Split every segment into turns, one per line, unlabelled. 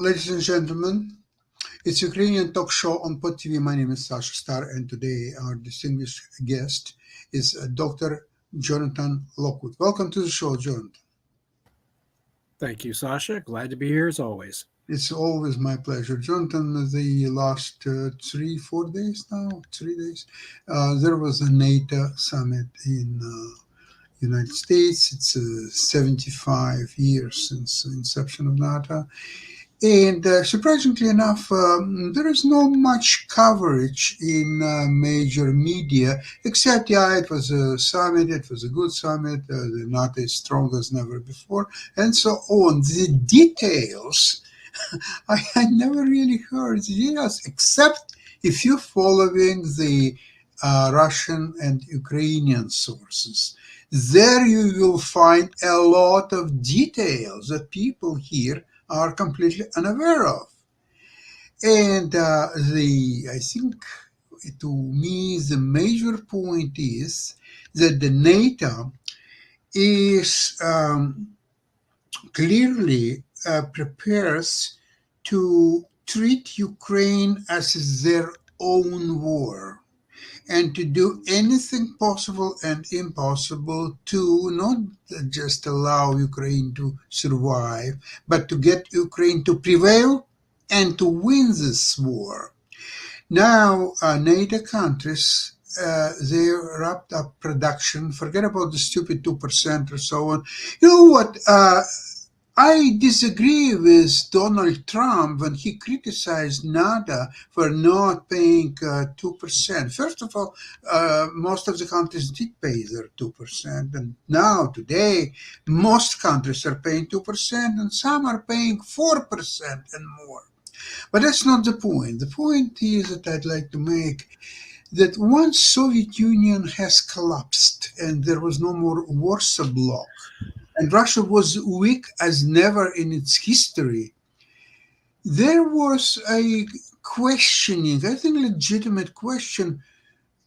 ladies and gentlemen, it's Ukrainian talk show on Pod TV. My name is Sasha Star, and today our distinguished guest is Dr. Jonathan Lockwood. Welcome to the show, Jonathan.
Thank you, Sasha. Glad to be here as always.
It's always my pleasure. Jonathan, the last 3 days now, 3 days, there was a NATO summit in United States. It's 75 years since the inception of NATO. And surprisingly enough, there is not much coverage in major media, except, it was a summit, it was a good summit, the NATO is strong as never before, and so on. The details, I never really heard the details, except if you're following the Russian and Ukrainian sources. There you will find a lot of details that people here are completely unaware of. And I think to me, the major point is that the NATO is clearly prepares to treat Ukraine as their own war, and to do anything possible and impossible to not just allow Ukraine to survive, but to get Ukraine to prevail and to win this war. Now, NATO countries, they wrapped up production. Forget about the stupid 2% or so on. You know what? I disagree with Donald Trump when he criticized NATO for not paying 2%. First of all, most of the countries did pay their 2%, and now, today, most countries are paying 2%, and some are paying 4% and more. But that's not the point. The point is that I'd like to make that once Soviet Union has collapsed and there was no more Warsaw Bloc, and Russia was weak as never in its history, there was a questioning, I think legitimate question,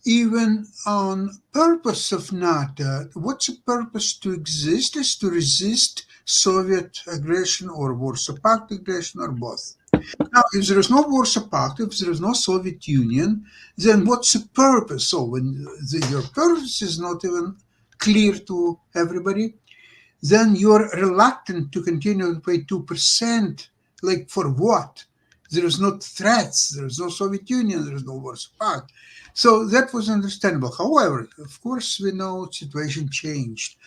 even on purpose of NATO. What's the purpose to exist? Is to resist Soviet aggression or Warsaw Pact aggression, or both? Now, if there is no Warsaw Pact, if there is no Soviet Union, then what's the purpose? So when your purpose is not even clear to everybody, then you're reluctant to continue to pay 2%. Like, for what? There is no threats, there is no Soviet Union, there is no Warsaw Pact. So that was understandable. However, of course, we know the situation changed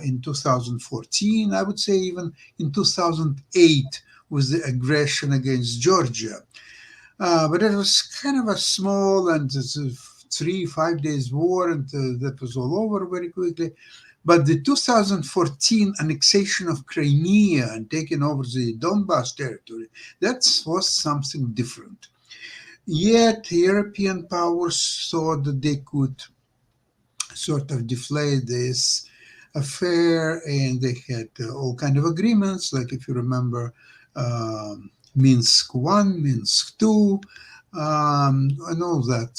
in 2014, I would say even in 2008 with the aggression against Georgia. But it was kind of a small and 3-5 days war, and that was all over very quickly. But the 2014 annexation of Crimea and taking over the Donbas territory, that was something different. Yet European powers thought that they could sort of deflate this affair, and they had all kind of agreements, like, if you remember, Minsk I, Minsk II, and all that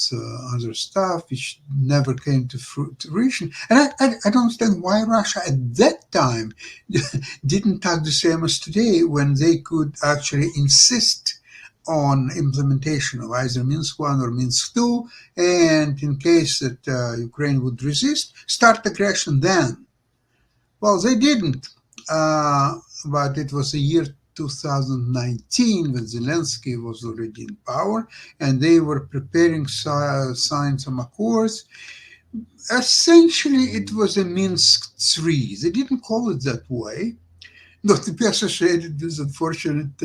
other stuff, which never came to fruition. And I don't understand why Russia at that time didn't act the same as today, when they could actually insist on implementation of either Minsk I or Minsk II, and in case that Ukraine would resist, start aggression then. Well, they didn't, but it was the year 2019 when Zelensky was already in power, and they were preparing sign some accords. Essentially, it was a Minsk III. They didn't call it that way, not to be associated with unfortunate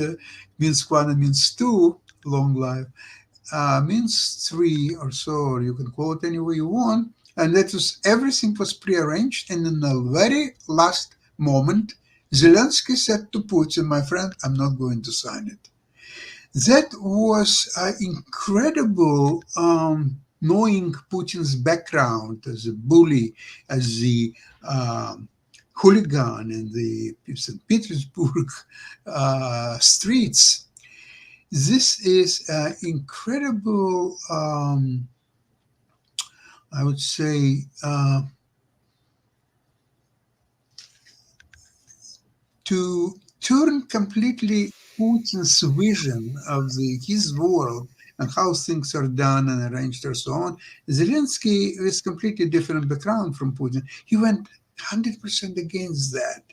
Minsk I and Minsk II, long life. Minsk III or so, or you can call it any way you want, and that was, everything was prearranged, and in the very last moment, Zelensky said to Putin, my friend, I'm not going to sign it. That was incredible, knowing Putin's background as a bully, as the hooligan in the St. Petersburg streets. This is incredible, I would say, to turn completely Putin's vision of his world and how things are done and arranged and so on. Zelensky is completely different background from Putin. He went 100% against that.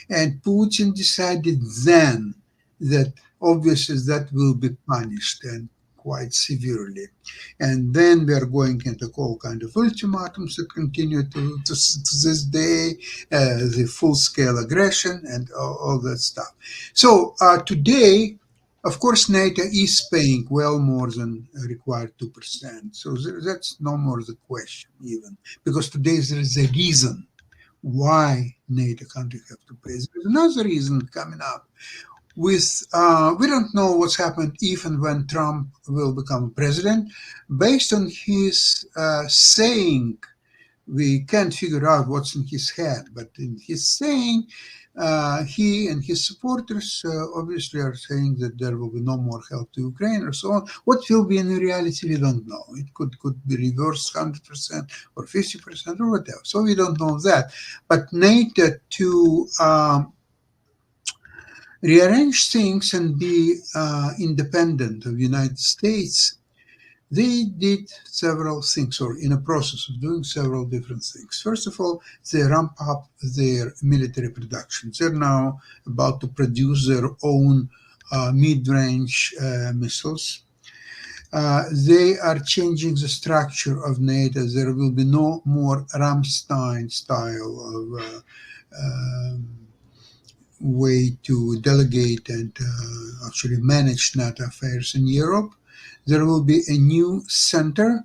And Putin decided then that obviously that will be punished and quite severely. And then we are going into all kind of ultimatums that continue to this day, the full-scale aggression and all that stuff. So today, of course, NATO is paying well more than required 2%. So that's no more the question even, because today there is a reason why NATO countries have to pay. There's another reason coming up. With we don't know what's happened even when Trump will become president. Based on his saying, we can't figure out what's in his head, but in his saying, he and his supporters obviously are saying that there will be no more help to Ukraine or so on. What will be in reality, we don't know. It could be reversed 100% or 50% or whatever. So we don't know that. But NATO to rearrange things and be independent of the United States, they did several things, or in a process of doing several different things. First of all, they ramp up their military production. They're now about to produce their own mid-range missiles. They are changing the structure of NATO. There will be no more Ramstein style of way to delegate and actually manage NATO affairs in Europe. There will be a new center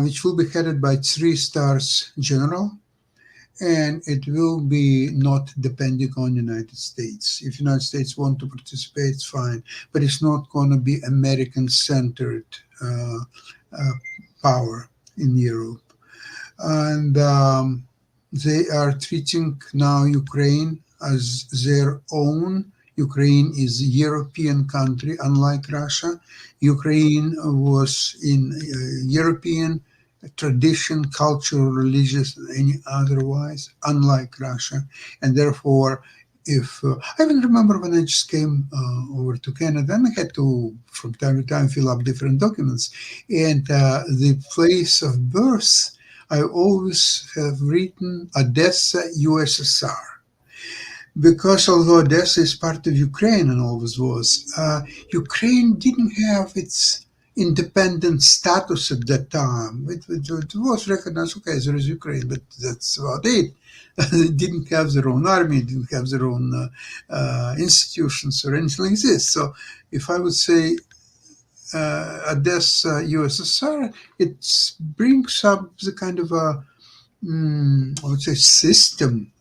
which will be headed by 3-stars general, and it will be not depending on United States. If United States want to participate, it's fine, but it's not going to be American-centered power in Europe. And they are treating now Ukraine as their own. Ukraine is a European country, unlike Russia. Ukraine was in European tradition, cultural, religious, and any otherwise, unlike Russia. And therefore, if I even remember when I just came over to Canada, and I had to, from time to time, fill up different documents. And the place of birth, I always have written Odessa, USSR. Because although Odessa is part of Ukraine and always was, Ukraine didn't have its independent status at that time. It was recognized, okay, there is Ukraine, but that's about it. They didn't have their own army, didn't have their own institutions or anything like this. So if I would say Odessa, USSR, it brings up the kind of a, I would say, system.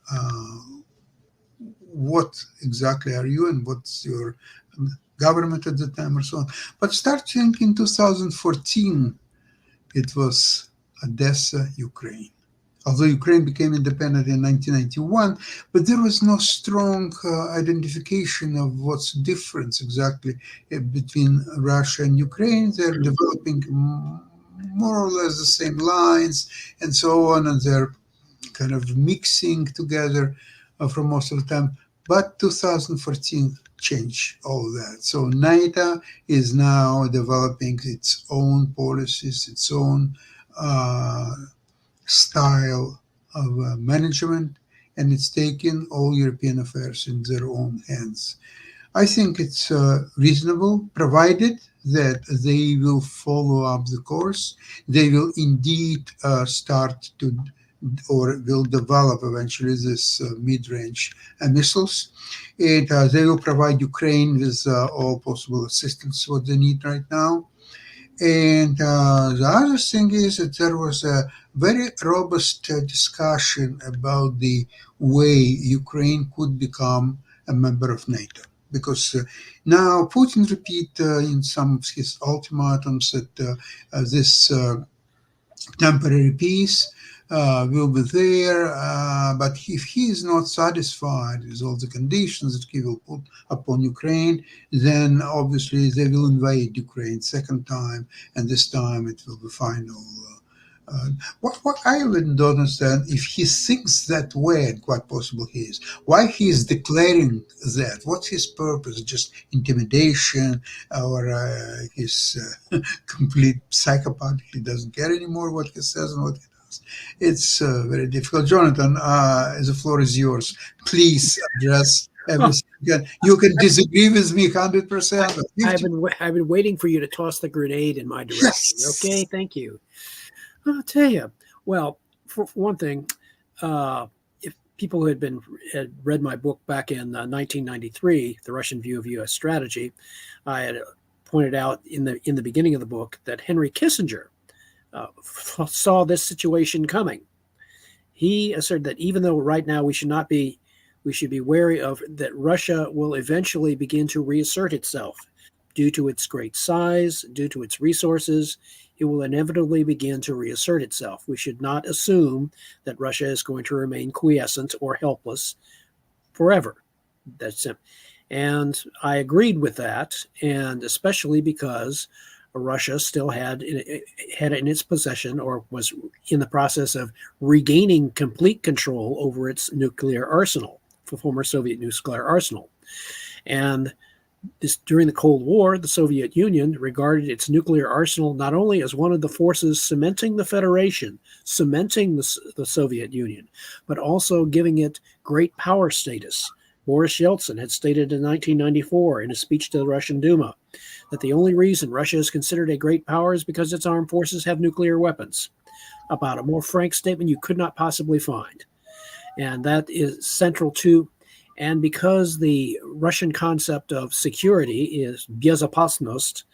What exactly are you and what's your government at the time or so on. But starting in 2014, it was Odessa, Ukraine. Although Ukraine became independent in 1991, but there was no strong identification of what's the difference exactly between Russia and Ukraine. They're developing more or less the same lines and so on, and they're kind of mixing together for most of the time. But 2014 changed all that. So NATO is now developing its own policies, its own style of management, and it's taking all European affairs in their own hands. I think it's reasonable, provided that they will follow up the course. They will indeed start to, or will develop eventually this mid-range missiles. And they will provide Ukraine with all possible assistance what they need right now. And the other thing is that there was a very robust discussion about the way Ukraine could become a member of NATO. Because now Putin repeat in some of his ultimatums that this temporary peace will be there, but if he is not satisfied with all the conditions that he will put upon Ukraine, then obviously they will invade Ukraine second time, and this time it will be final What I don't understand, if he thinks that way, and quite possible he is, why he is declaring that? What's his purpose? Just intimidation, or he's complete psychopath? He doesn't care anymore what he says and what he does. It's very difficult. Jonathan, the floor is yours. Please address everything. You can disagree with me 100%.
I've been waiting for you to toss the grenade in my direction.
Yes.
Okay, thank you. I'll tell you. Well, for one thing, if people who had read my book back in 1993, The Russian View of U.S. Strategy, I had pointed out in the beginning of the book that Henry Kissinger saw this situation coming. He asserted that even though right now we should be wary of that Russia will eventually begin to reassert itself due to its great size, due to its resources. It will inevitably begin to reassert itself. We should not assume that Russia is going to remain quiescent or helpless forever. That's it. And I agreed with that, and especially because Russia still had in its possession, or was in the process of regaining complete control over its nuclear arsenal, the former Soviet nuclear arsenal. And during the Cold War, the Soviet Union regarded its nuclear arsenal not only as one of the forces cementing the Federation, cementing the Soviet Union, but also giving it great power status. Boris Yeltsin had stated in 1994 in a speech to the Russian Duma that the only reason Russia is considered a great power is because its armed forces have nuclear weapons. About a more frank statement you could not possibly find. And that is central to, and because the Russian concept of security is bezopasnost,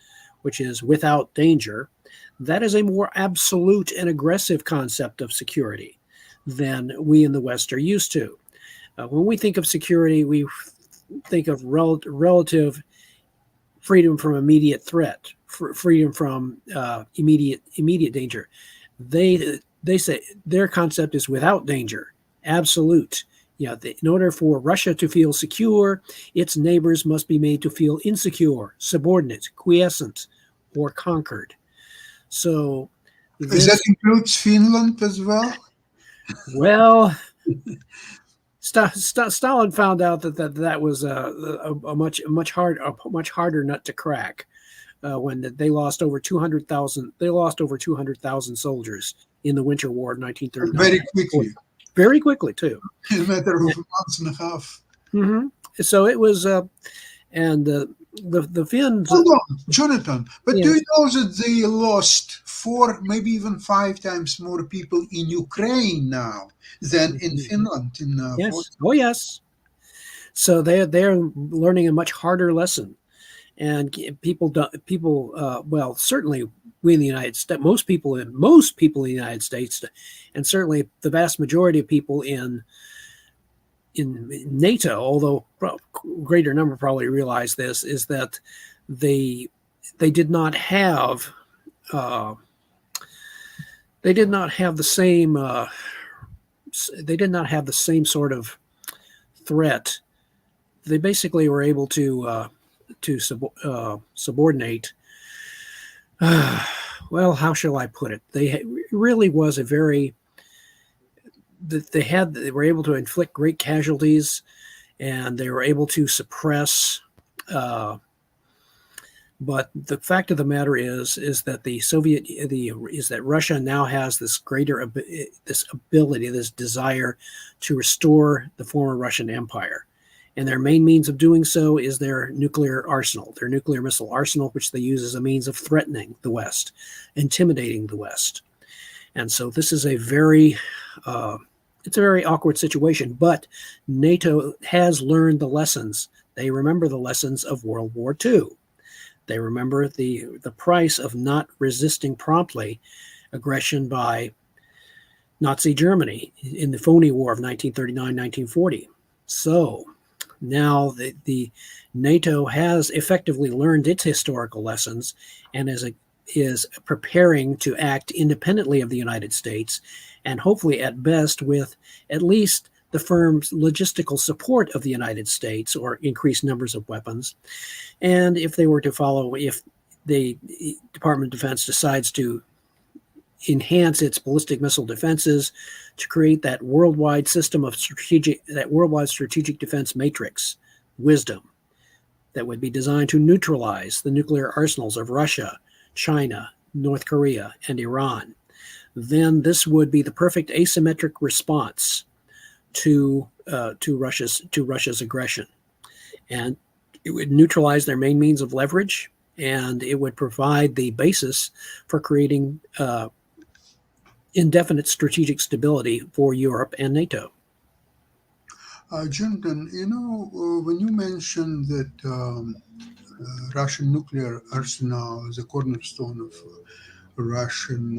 which is without danger, that is a more absolute and aggressive concept of security than we in the West are used to. When we think of security, we think of relative freedom from immediate threat, freedom from immediate danger. They say their concept is without danger, absolute. In order for Russia to feel secure, its neighbors must be made to feel insecure, subordinate, quiescent, or conquered. So,
that includes Finland as well?
Well, Stalin found out that was a much harder nut to crack when they lost over 200,000. They lost over 200,000 soldiers in the Winter War of 1939.
Very quickly.
Very quickly, too.
In a matter of a month and a half.
Mm-hmm. So it was, and the Finns.
Hold on, Jonathan. But do you know that they lost 4, maybe even 5 times more people in Ukraine now than in Finland?
Yes. Oh, yes. So they're learning a much harder lesson, and well, certainly we in the United States, most people in the United States, and certainly the vast majority of people in NATO, although a greater number probably realize this, is that they did not have the same sort of threat. They basically were able to subordinate. Well, how shall I put it? They really was a very. They were able to inflict great casualties, and they were able to suppress. But the fact of the matter is that that Russia now has this this ability, this desire to restore the former Russian Empire. And their main means of doing so is their nuclear arsenal, their nuclear missile arsenal, which they use as a means of threatening the West, intimidating the West. And so this is a very awkward situation. But NATO has learned the lessons. They remember the lessons of World War II. They remember the price of not resisting promptly aggression by Nazi Germany in the phony war of 1939-1940. So now the NATO has effectively learned its historical lessons and is preparing to act independently of the United States, and hopefully at best with at least the firm's logistical support of the United States or increased numbers of weapons. And if the Department of Defense decides to enhance its ballistic missile defenses, to create that worldwide strategic defense matrix, wisdom, that would be designed to neutralize the nuclear arsenals of Russia, China, North Korea, and Iran. Then this would be the perfect asymmetric response to Russia's aggression, and it would neutralize their main means of leverage, and it would provide the basis for creating indefinite strategic stability for Europe and NATO.
Jonathan, when you mentioned that Russian nuclear arsenal is a cornerstone of Russian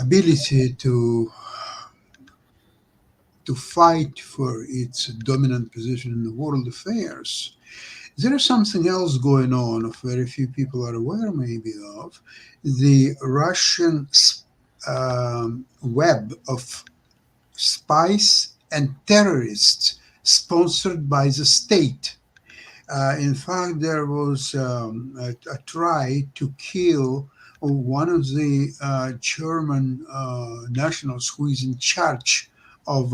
ability to fight for its dominant position in the world affairs, there is something else going on of very few people are aware maybe of. The Russian web of spies and terrorists sponsored by the state. In fact, there was a try to kill one of the German nationals who is in charge of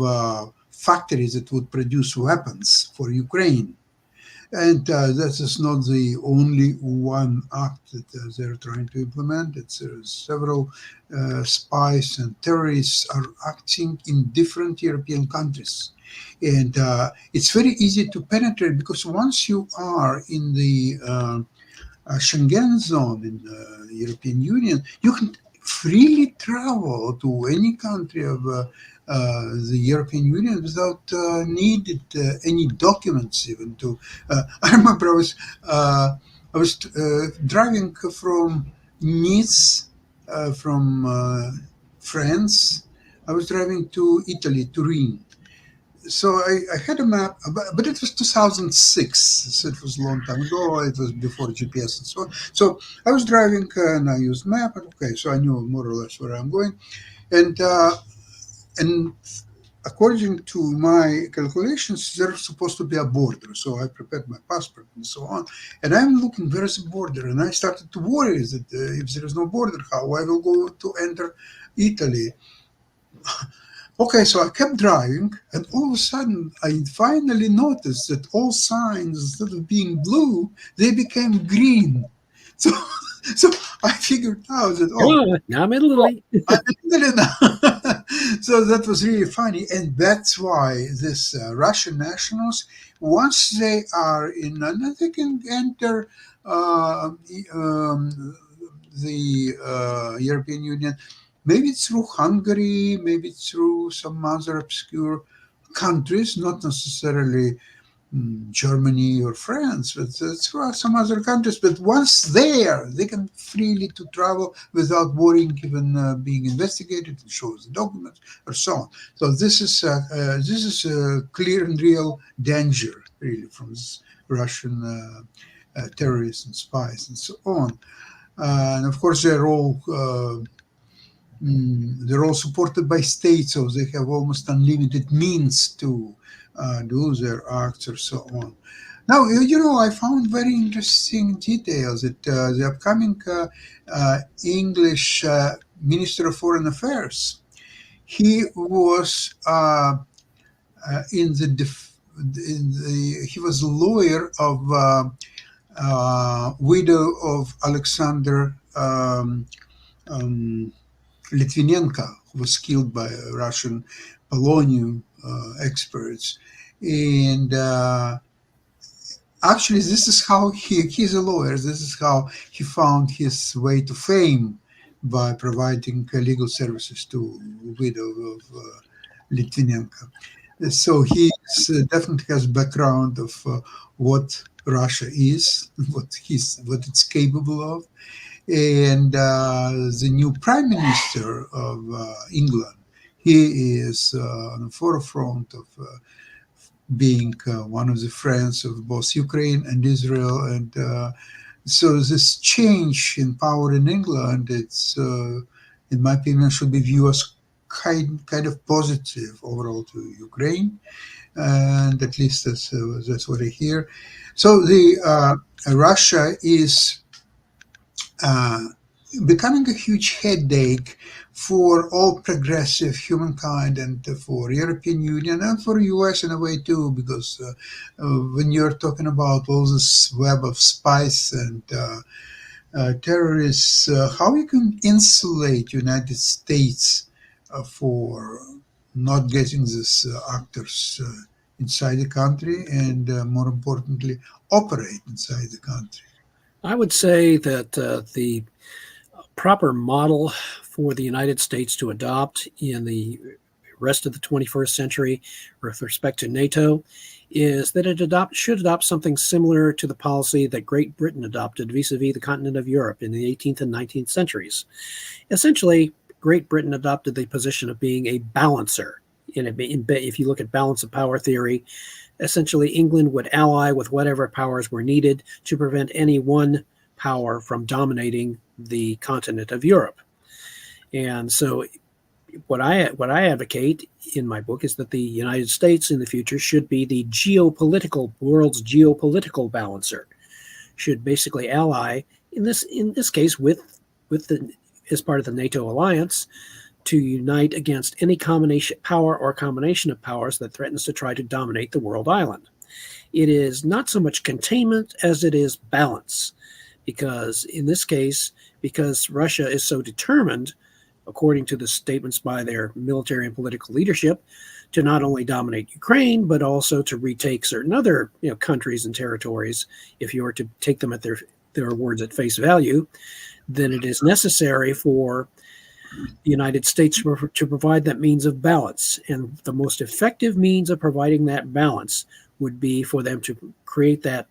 factories that would produce weapons for Ukraine. And that is not the only one act that they're trying to implement. It's several spies and terrorists are acting in different European countries. And it's very easy to penetrate because once you are in the Schengen zone in the European Union, you can freely travel to any country of the European Union without needed any documents even to. I remember I was driving from Nice, from France. I was driving to Italy, Turin. So I had a map, but it was 2006, so it was a long time ago. It was before GPS and so on. So I was driving and I used map. Okay, so I knew more or less where I'm going, and according to my calculations, there's supposed to be a border. So I prepared my passport and so on, and I'm looking where's the border, and I started to worry that if there is no border, how I will go to enter Italy. Okay, so I kept driving, and all of a sudden, I finally noticed that all signs, instead of being blue, they became green. So, so I figured out that,
now I'm in Italy.
I'm in Italy now. So that was really funny, and that's why this Russian nationals, once they are in, and they can enter the European Union. Maybe it's through Hungary, maybe it's through some other obscure countries, not necessarily Germany or France, but through some other countries. But once there, they can freely to travel without worrying, even being investigated and show the documents or so on. So this is a clear and real danger, really, from this Russian terrorists and spies and so on. And of course, they're all supported by states, so they have almost unlimited means to do their acts or so on. Now, I found very interesting details that the upcoming English Minister of Foreign Affairs, he was he was a lawyer of widow of Alexander Litvinenko, who was killed by Russian polonium experts. And actually, this is how he's a lawyer. This is how he found his way to fame, by providing legal services to widow of Litvinenko. So he definitely has background of what Russia is, what it's capable of. And the new Prime Minister of England, he is on the forefront of being one of the friends of both Ukraine and Israel. And so this change in power in England, it's, in my opinion, should be viewed as kind of positive overall to Ukraine. And at least that's what I hear. So the Russia is becoming a huge headache for all progressive humankind and for European Union and for US in a way too, because when you're talking about all this web of spies and terrorists, how you can insulate United States for not getting these actors inside the country and more importantly operate inside the country.
I would say that the proper model for the United States to adopt in the rest of the 21st century with respect to NATO is that it should adopt something similar to the policy that Great Britain adopted vis-a-vis the continent of Europe in the 18th and 19th centuries. Essentially, Great Britain adopted the position of being a balancer. If you look at balance of power theory, essentially England would ally with whatever powers were needed to prevent any one power from dominating the continent of Europe. And so what I advocate in my book is that the United States in the future should be the world's geopolitical balancer, should basically ally in this case with the as part of the NATO alliance to unite against any combination of powers that threatens to try to dominate the world island. It is not so much containment as it is balance, because in this case, because Russia is so determined, according to the statements by their military and political leadership, to not only dominate Ukraine, but also to retake certain other countries and territories, if you were to take them at their words at face value, then it is necessary for the United States to provide that means of balance. And the most effective means of providing that balance would be for them to create that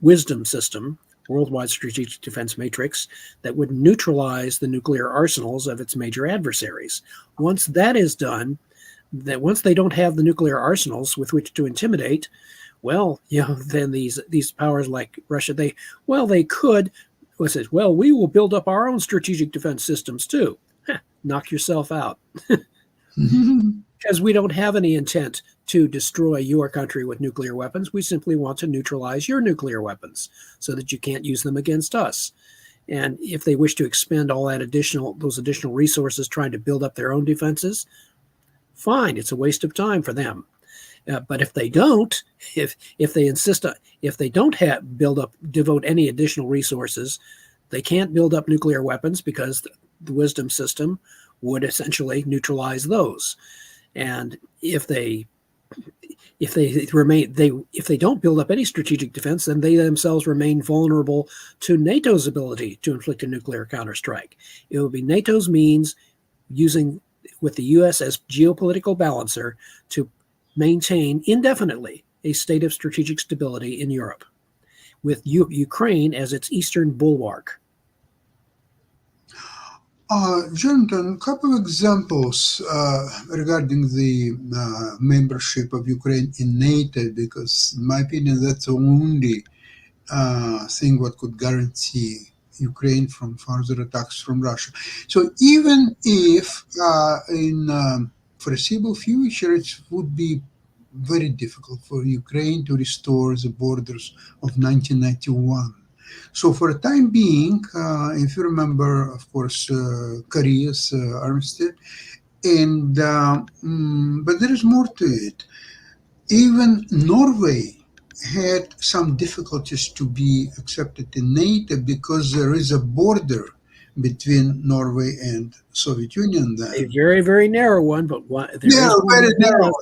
wisdom system, worldwide strategic defense matrix, that would neutralize the nuclear arsenals of its major adversaries. Once that is done, that once they don't have the nuclear arsenals with which to intimidate, then these powers like Russia, they could say, we will build up our own strategic defense systems too. Knock yourself out. Because we don't have any intent to destroy your country with nuclear weapons. We simply want to neutralize your nuclear weapons so that you can't use them against us. And if they wish to expend all those additional resources trying to build up their own defenses, fine, it's a waste of time for them. But if they don't, if they don't devote any additional resources, they can't build up nuclear weapons because the wisdom system would essentially neutralize those. And if they don't build up any strategic defense, then they themselves remain vulnerable to NATO's ability to inflict a nuclear counterstrike. It will be NATO's means, using with the U.S. as geopolitical balancer, to maintain indefinitely a state of strategic stability in Europe, with Ukraine as its eastern bulwark.
Jonathan, a couple of examples regarding the membership of Ukraine in NATO, because in my opinion, that's the only thing what could guarantee Ukraine from further attacks from Russia. So even if in foreseeable future it would be very difficult for Ukraine to restore the borders of 1991. So for the time being, if you remember, of course, Korea's armistice, and but there is more to it. Even Norway had some difficulties to be accepted in NATO because there is a border between Norway and Soviet Union then.
A very, very narrow one, but
very narrow.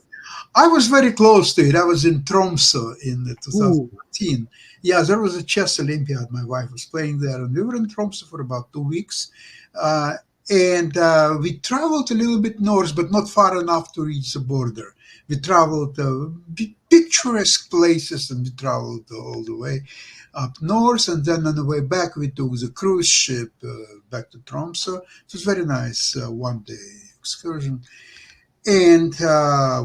I was very close to it. I was in Tromsø in 2014. Ooh. Yeah, there was a chess Olympiad. My wife was playing there, and we were in Tromsø for about 2 weeks. And we traveled a little bit north, but not far enough to reach the border. We traveled picturesque places, and we traveled all the way up north. And then on the way back, we took the cruise ship back to Tromsø. It was a very nice one-day excursion. And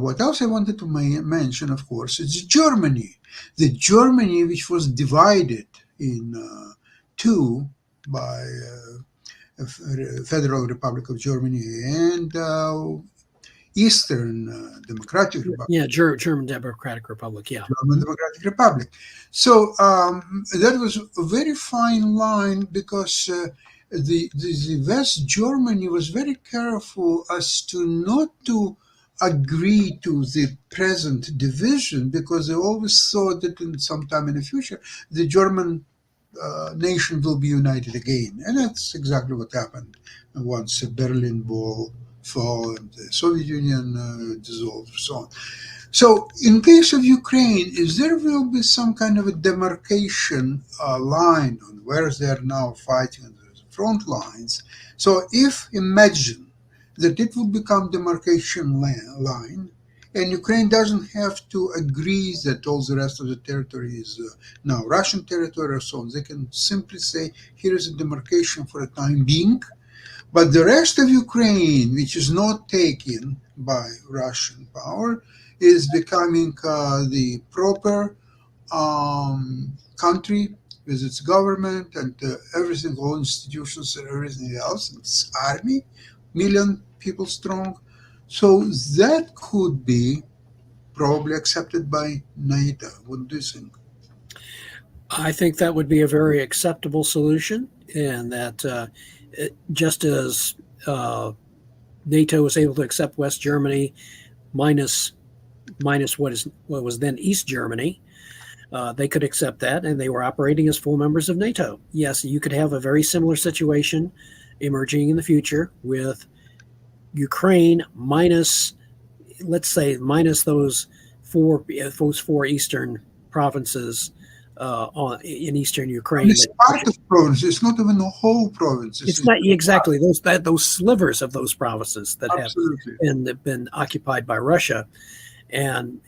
what else I wanted to mention, of course, is Germany. The Germany which was divided in two by Federal Republic of Germany and Eastern Democratic Republic.
Yeah, German Democratic Republic, yeah.
German Democratic Republic. So that was a very fine line because the West Germany was very careful as to not to agree to the present division, because they always thought that in some time in the future the German nation will be united again, and that's exactly what happened once the Berlin Wall fell and the Soviet Union dissolved, and so on. So, in case of Ukraine, if there will be some kind of a demarcation line on where they're now fighting on the front lines, so if imagine that it will become demarcation line, and Ukraine doesn't have to agree that all the rest of the territory is now Russian territory or so on, they can simply say, here is a demarcation for a time being, but the rest of Ukraine, which is not taken by Russian power, is becoming the proper country with its government and everything, all institutions and everything else, its army, million people strong. So that could be probably accepted by NATO. What do you think?
I think that would be a very acceptable solution, and that just as NATO was able to accept West Germany minus what was then East Germany, they could accept that, and they were operating as full members of NATO. Yes, you could have a very similar situation emerging in the future with Ukraine minus, let's say, minus those four eastern provinces in eastern Ukraine.
It's part of province. It's not even a whole province.
It's not exactly those slivers of those provinces that
absolutely
have been occupied by Russia, and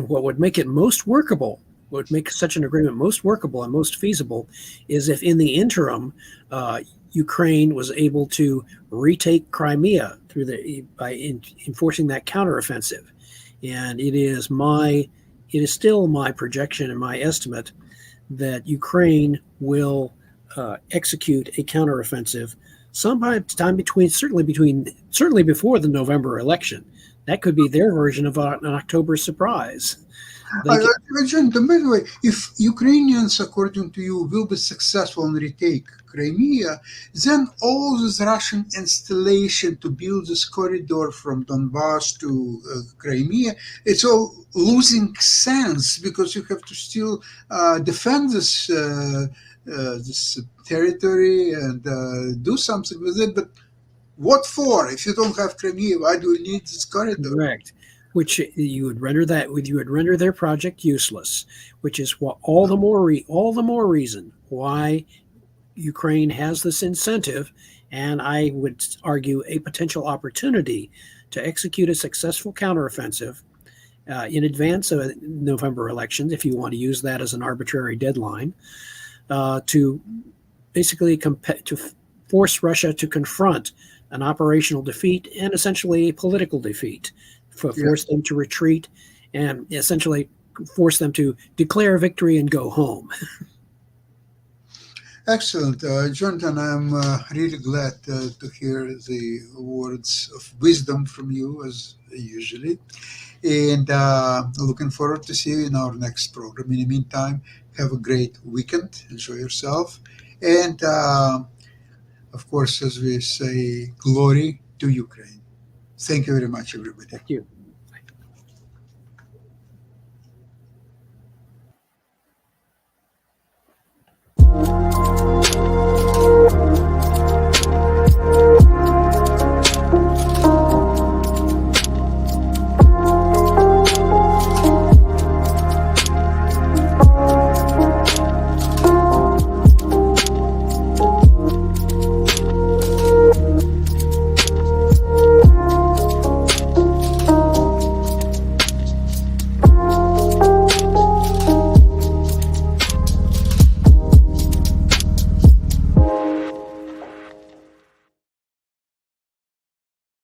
what would make it most workable, what would make such an agreement most workable and most feasible, is if in the interim Ukraine was able to retake Crimea by enforcing that counteroffensive. And it is still my projection and my estimate that Ukraine will execute a counteroffensive sometime certainly before the November election. That could be their version of an October surprise.
John, by the way, if Ukrainians, according to you, will be successful and retake Crimea, then all this Russian installation to build this corridor from Donbass to Crimea, it's all losing sense, because you have to still defend this territory and do something with it. But what for? If you don't have Crimea, why do you need this corridor?
Correct. Which you would render their project useless, which is all the more reason why Ukraine has this incentive, and I would argue a potential opportunity to execute a successful counteroffensive in advance of November elections, if you want to use that as an arbitrary deadline, to basically to force Russia to confront an operational defeat and essentially a political defeat. Force them to retreat and essentially force them to declare victory and go home.
Excellent. Jonathan, I'm really glad to hear the words of wisdom from you, as usually. And looking forward to see you in our next program. In the meantime, have a great weekend. Enjoy yourself. And, of course, as we say, glory to Ukraine. Thank you very much, everybody.
Thank you.